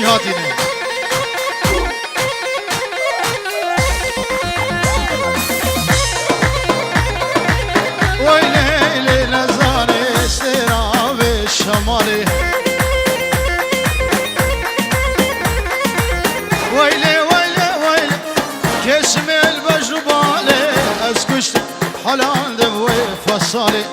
هاتيني ويلي نزاني استراب الشمالي ويلي ويلي ويلي كسم البجبالي اسكشت حلال دبوي فصالي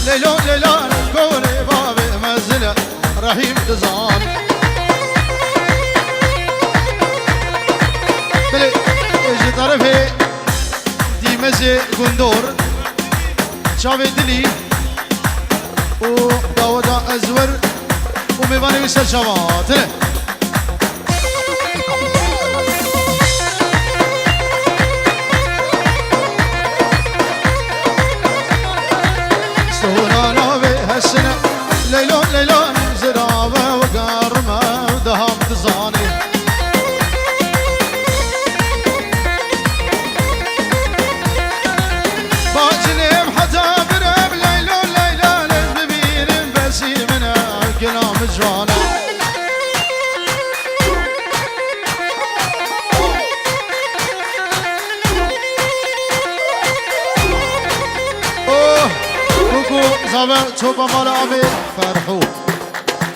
ليلو ليلو كوني بابي مزنة رحيم تزان بلي اجي طرفي دي مزي قندور شافي دلي وداودا ازور وميباني ويسر شوات ليلون ليلون زرابة وقارمة ودهب تزاني باجنم حتى برب ليلون ليلون ببين بسي من كلام جوانا زابا توبا مال أبي فرحو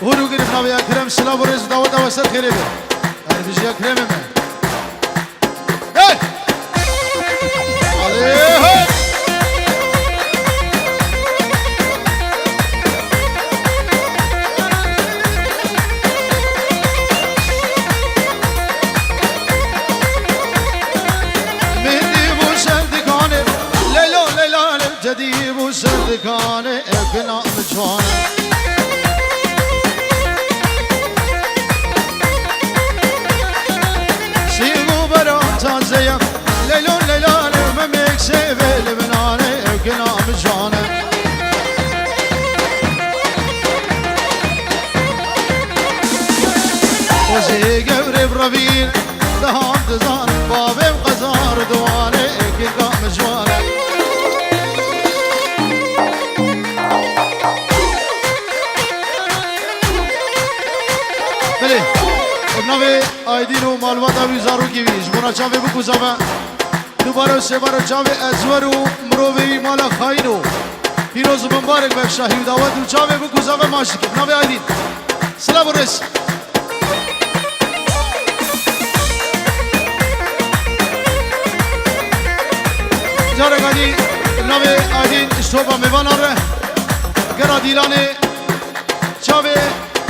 هرو قريب نبي أكرم سلام ورز داود وسط قريبه أربيجي أكرم من عليه مهدي بوسندكاني ليلو ليلو جدي بوسندكاني كنا مجوانا سيبو برا تازيا ليلون ليلون مميك سيبي لبناني كنا مجوانا وزي قبري بربين دهان تزان بابي بقزار دواني كنا مجوانا ابناوی آیدینو مالواتا ویزارو کیویش مونا چاوی بکو زاوه دوباره سه بار چاوی ازورو مروی مالا خاینو پیروز مبارک به شاهی دعوت و چاوی بکو زاوه ماشی که ابناوی آیدین سلام ورس جاره گادی ابناوی آیدین اشتوبا میوان آره گرا دیلانه چاوی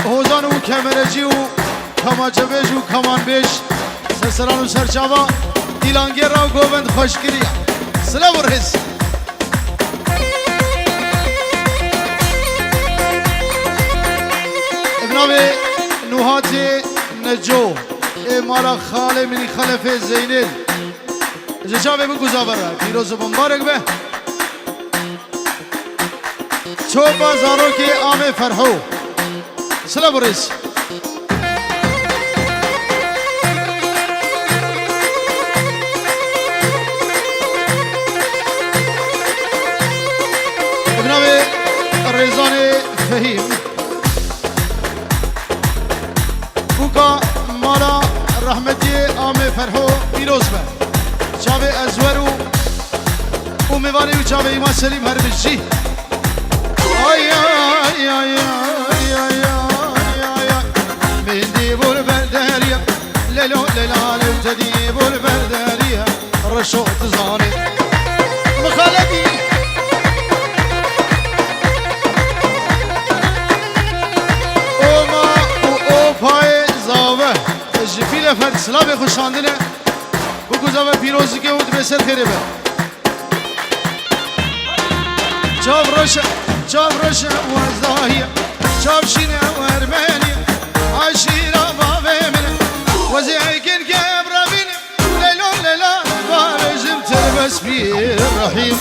هوزانو کمرجی و کماچه بیش و کمان بیش سرسران و سرچاوا دیلانگیر را گوبند خوشگیری سلام ورس ابن چاوه نوحات نجو مالا خاله منی خلف زینل جچاوه بگوزا برا پیروز مبارک به چو بازارو که آم فرحو سلام برس ابناوه رزان فهیم بوکا مالا رحمتی آم فرحو پیروز به چاوه ازورو و میوانی و چاوه ایمان سلیم هر بجی آی آی آی آی آی آی من دیبول برداریا لیلو لیلال تدیبول برداریا رشو تزانی مخالدی اوما و اوپای زاوه جبیل فرد سلام خوشاندنه بگو زاوه پیروزی که بود بسر خیره به چاو روشه وزاهیه چاو شینه و ارمانیه عشیره بابه منه وزیکن که برابینه لیلو لیلا بارجم تلبس بیر رحیم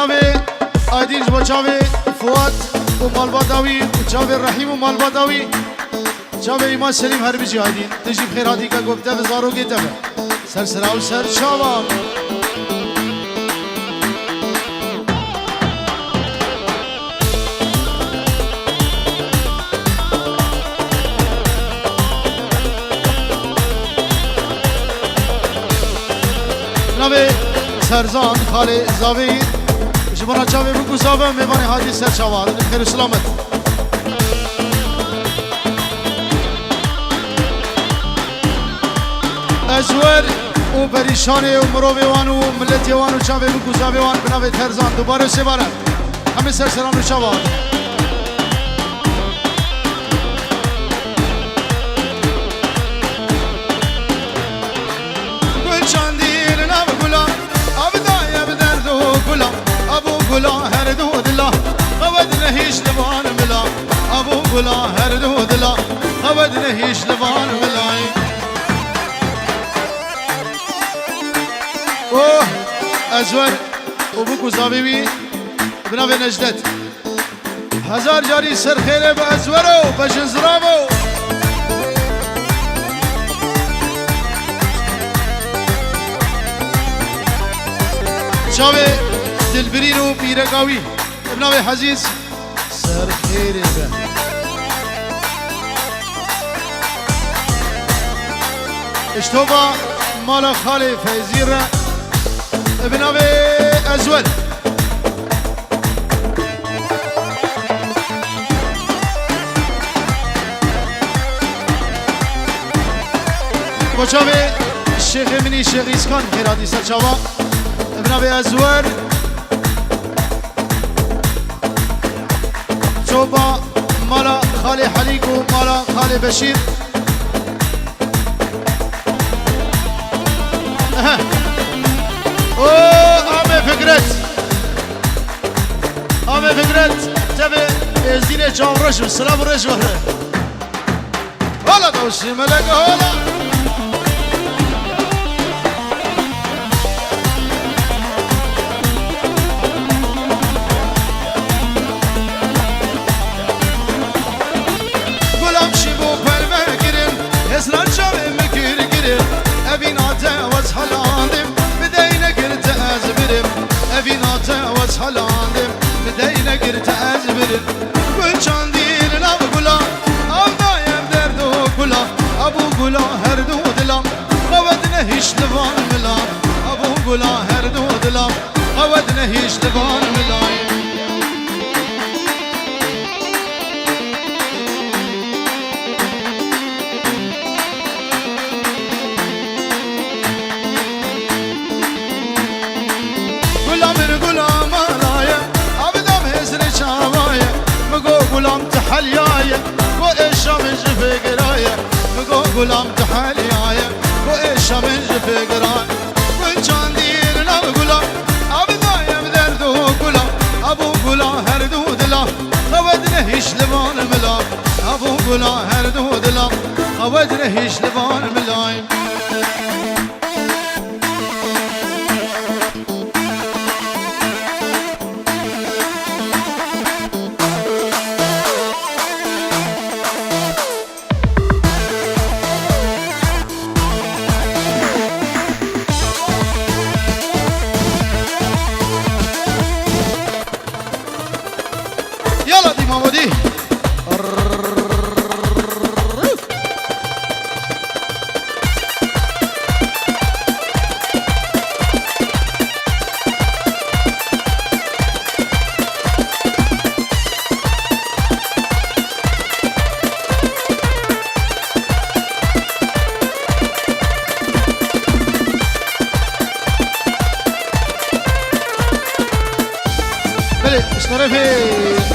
تزانه آیدینج با چاوه فواد و مالباداوی و چاوه رحیم و مالباداوی چاوه ایمان سلیم هر بجی آیدین تجیب خیراتی که گفته و زارو گیته به سر سرا و سر چاوام نوه سرزان خاله زاوی جبنا چاوه بگو زاوه میوانی حاجی سر چاوه خیر و سلامت ازور و پریشانه و مروه وان و ملت وان و چاوه بگو زاوه وان بناوه ترزان دوباره سه باره همه سر سران و چاوه گل چاندین نام گلا آبدای بدرد و گلا ابو گلا هر دو دلا قود نهیش لبان ملا ابو گلا هر دو دلا قود نهیش لبان ملای اوه ازور و بکو زاویوی بناوی نجدت هزار جاری سر خیره به ازورو به جنزرامو چاوه دلبرین و پیرگاوی ابناوی حزیز سر خیره به اشتوبا مالا خاله فیزیر ابناوی ازول بچاوه شیخ منی شیخ اسکان خیراتی سر چاوا ابناوی ازور چوبا مالا خاله حلیق و مالا خاله بشیر آمه فکرت تبه ازدین چاورش و سلام رش بره حالا دوشی ملک حالا گلم شیبو پرمه گیرم اسلان شاوه مکیر گیرم ابیناته وز حلاندم بدینه گرت از برم ابیناته وز حلاندم بدینه گرت از برم گل چاندین نام گلا آبدایم درد و گلا ابو گلا هر دو دلم قوت نهیش لبان گلا هر دو دلم قود نهیش لبان ملایم غلام تحليايا وإيش من جفي قرايا مقو غلام تحليايا وإيش من جفي قرايا وإن كان ديرنا غلام أبدا يبدردو غلام أبو غلام هردو دلام خود نهيش لبان ملام أبو غلام هردو دلام خود نهيش لبان ملايم محمودی بله اشترف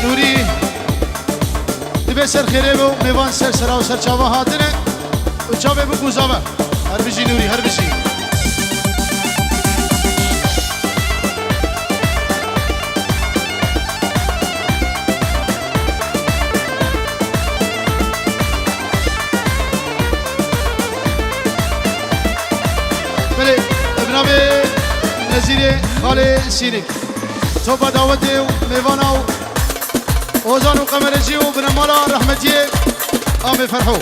نوری سر خیره و میوان سر سرا و سر چاوا هاتنه و چاوه بگوزاوه هر بجی نوری هر بجی بله ابنام نظیر خال سینک تو با دعوته و میوانا و اوزان و قمرجی و بنمالا رحمتی آمی فرحو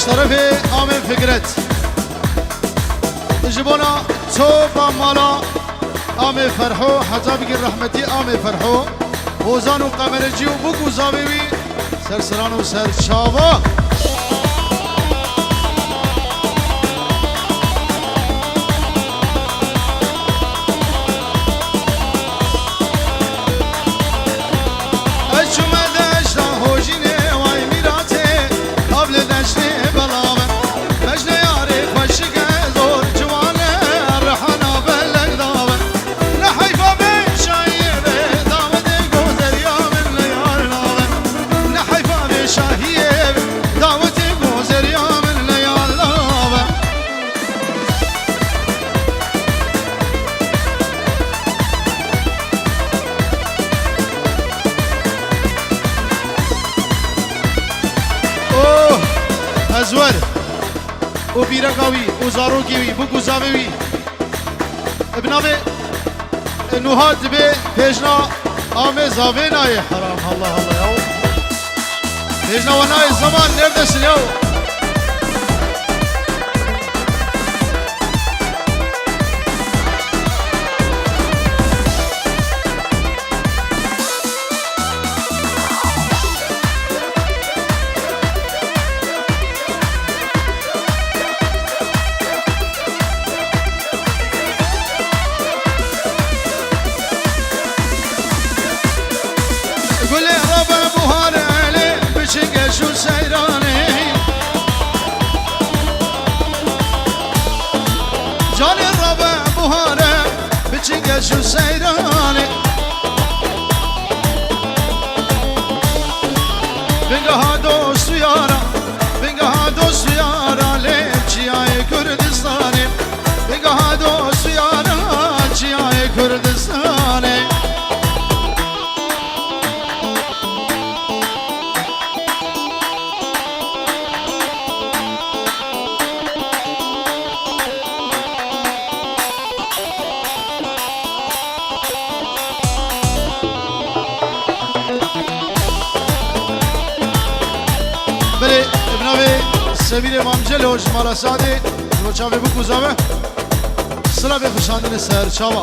شرف آمین فکرت جبونا توبا مالا آمین فرحو حتا بگیر رحمتی آمین فرحو وزان و قمرجی و بگو زاویوی سرسران و سرچاوا ازور و بیرقاوی و زاروگیوی بگو زاویوی ابنامه نوهات به پیشنا آمز آوینای حرام الله الله یاو پیشنا ونای زمان neredesin yav شو سيراني بنگاه دوست یارا بنگاه دوست یارا لچیای کردستانه بنگاه دوست یارا چیای کردستانه سبیل مامجلوش مالا ساده روچاوه بکوزاوه سلا به خوشاندن سر چاوا